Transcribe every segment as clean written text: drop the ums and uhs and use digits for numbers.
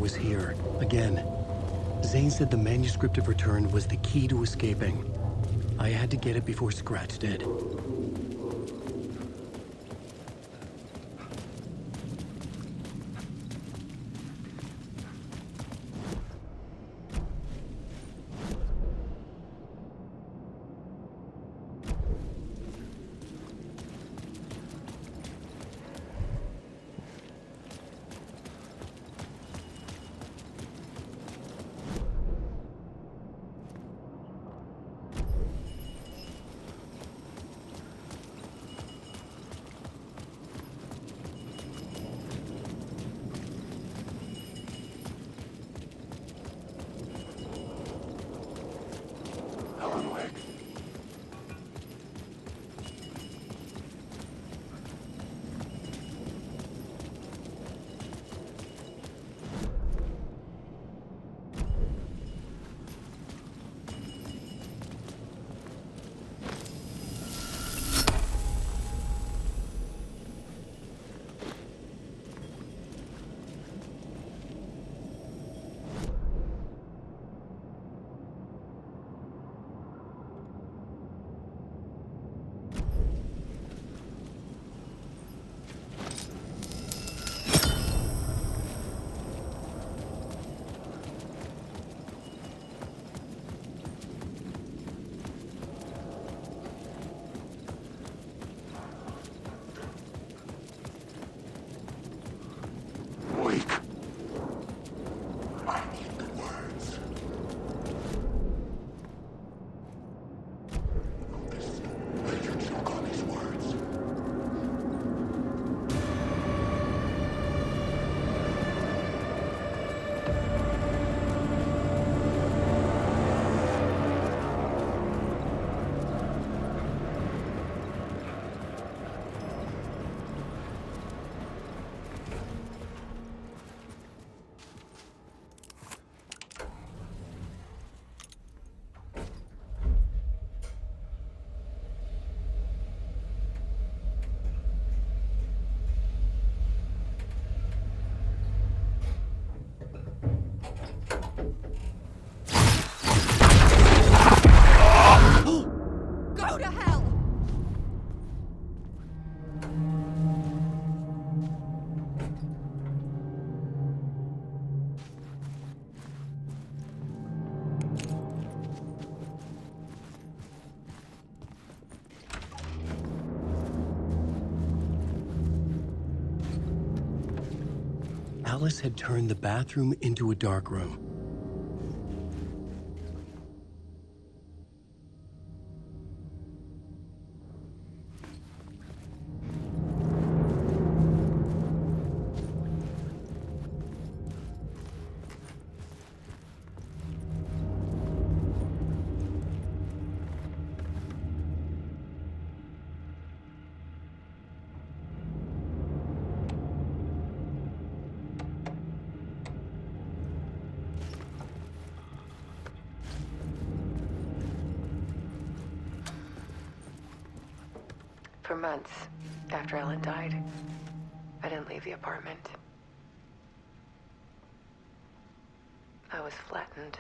was here, again. Zane said the manuscript of Return was the key to escaping. I had to get it before Scratch did. Alan Wake. Wake. I need the words. This. I can choke on these words. Go to hell! Alice had turned the bathroom into a dark room. For months after Ellen died, I didn't leave the apartment. I was flattened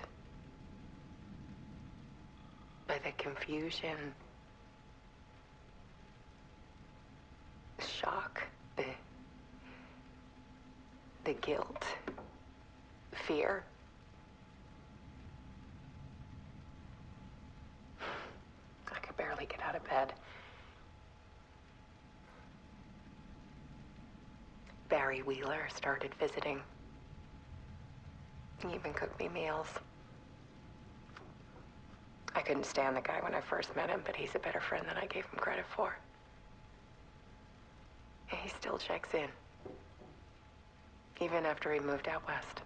by the confusion, the shock, the guilt, fear. I could barely get out of bed. Barry Wheeler started visiting. He even cooked me meals. I couldn't stand the guy when I first met him, but he's a better friend than I gave him credit for. And he still checks in, even after he moved out west.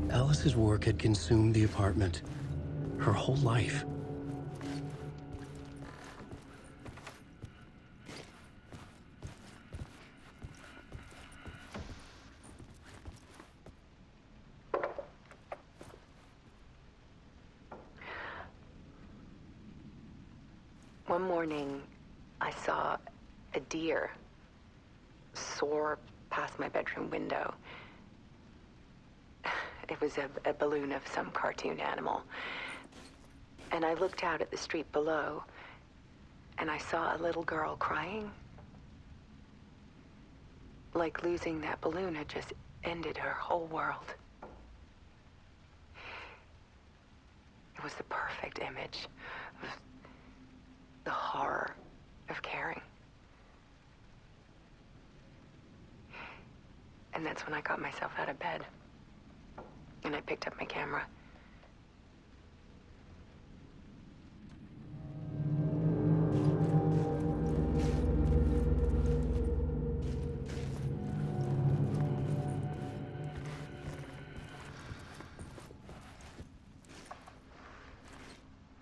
Alice's work had consumed the apartment, her whole life. One morning, I saw a deer soar past my bedroom window. It was a balloon of some cartoon animal. And I looked out at the street below, and I saw a little girl crying. Like losing that balloon had just ended her whole world. It was the perfect image of the horror of caring. And that's when I got myself out of bed. And I picked up my camera.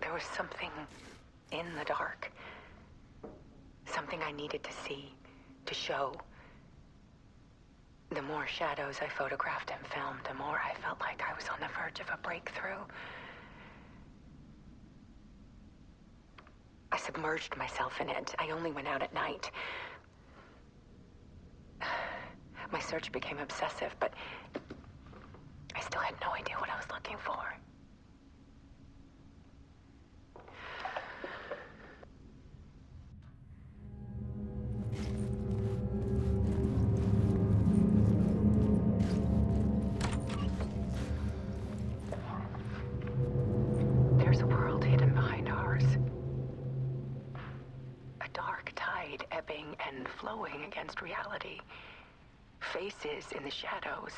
There was something in the dark. Something I needed to see, to show. The more shadows I photographed and filmed, the more I felt like I was on the verge of a breakthrough. I submerged myself in it. I only went out at night. My search became obsessive, but I still had no idea what I was looking for. There's a world hidden behind ours. A dark tide ebbing and flowing against reality. Faces in the shadows.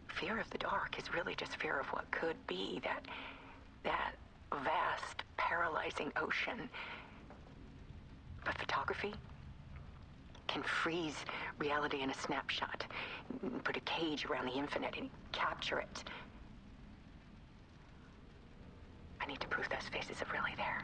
Fear of the dark is really just fear of what could be, that vast, paralyzing ocean. But photography can freeze reality in a snapshot, put a cage around the infinite and capture it. I need to prove those faces are really there.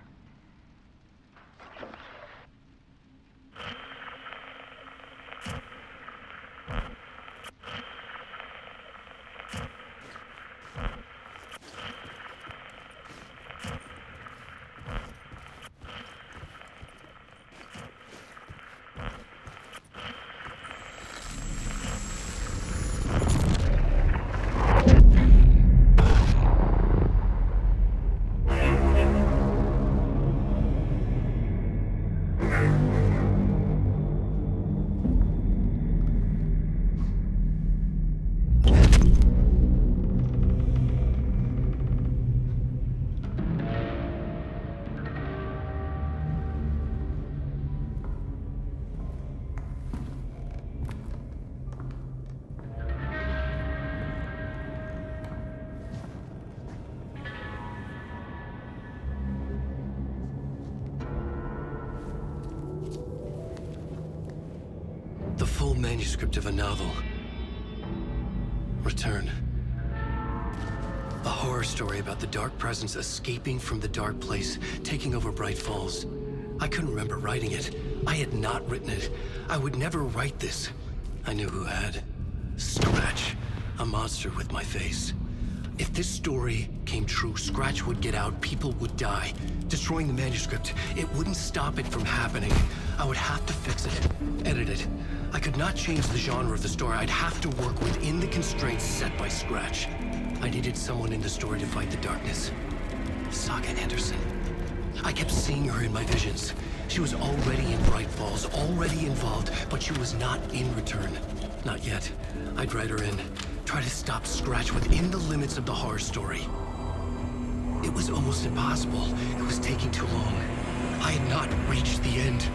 The full manuscript of a novel. Return. A horror story about the dark presence escaping from the dark place, taking over Bright Falls. I couldn't remember writing it. I had not written it. I would never write this. I knew who had. Scratch. A monster with my face. If this story came true, Scratch would get out, people would die. Destroying the manuscript, it wouldn't stop it from happening. I would have to fix it, edit it. I could not change the genre of the story. I'd have to work within the constraints set by Scratch. I needed someone in the story to fight the darkness. Saga Anderson. I kept seeing her in my visions. She was already in Bright Falls, already involved, but she was not in Return. Not yet. I'd write her in. Try to stop Scratch within the limits of the horror story. It was almost impossible. It was taking too long. I had not reached the end.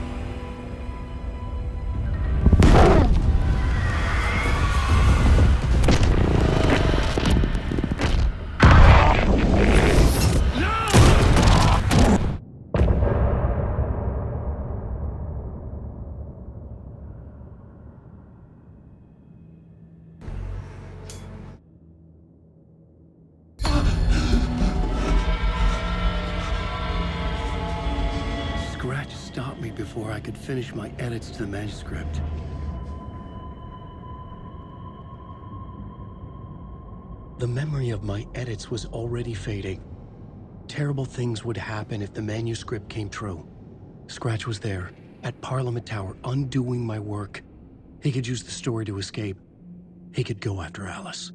Scratch stopped me before I could finish my edits to the manuscript. The memory of my edits was already fading. Terrible things would happen if the manuscript came true. Scratch was there, at Parliament Tower, undoing my work. He could use the story to escape. He could go after Alice.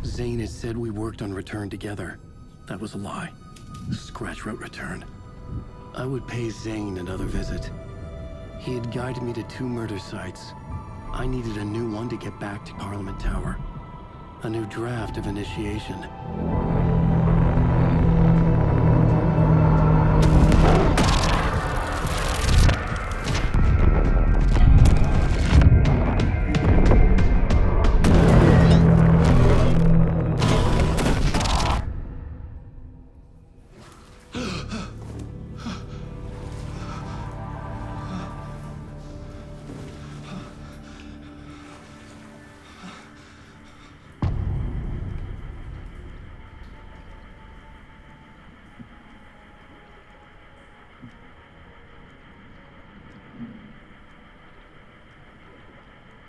Zane had said we worked on Return together. That was a lie. Scratch wrote Return. I would pay Zane another visit. He had guided me to 2 murder sites. I needed a new one to get back to Parliament Tower. A new draft of Initiation.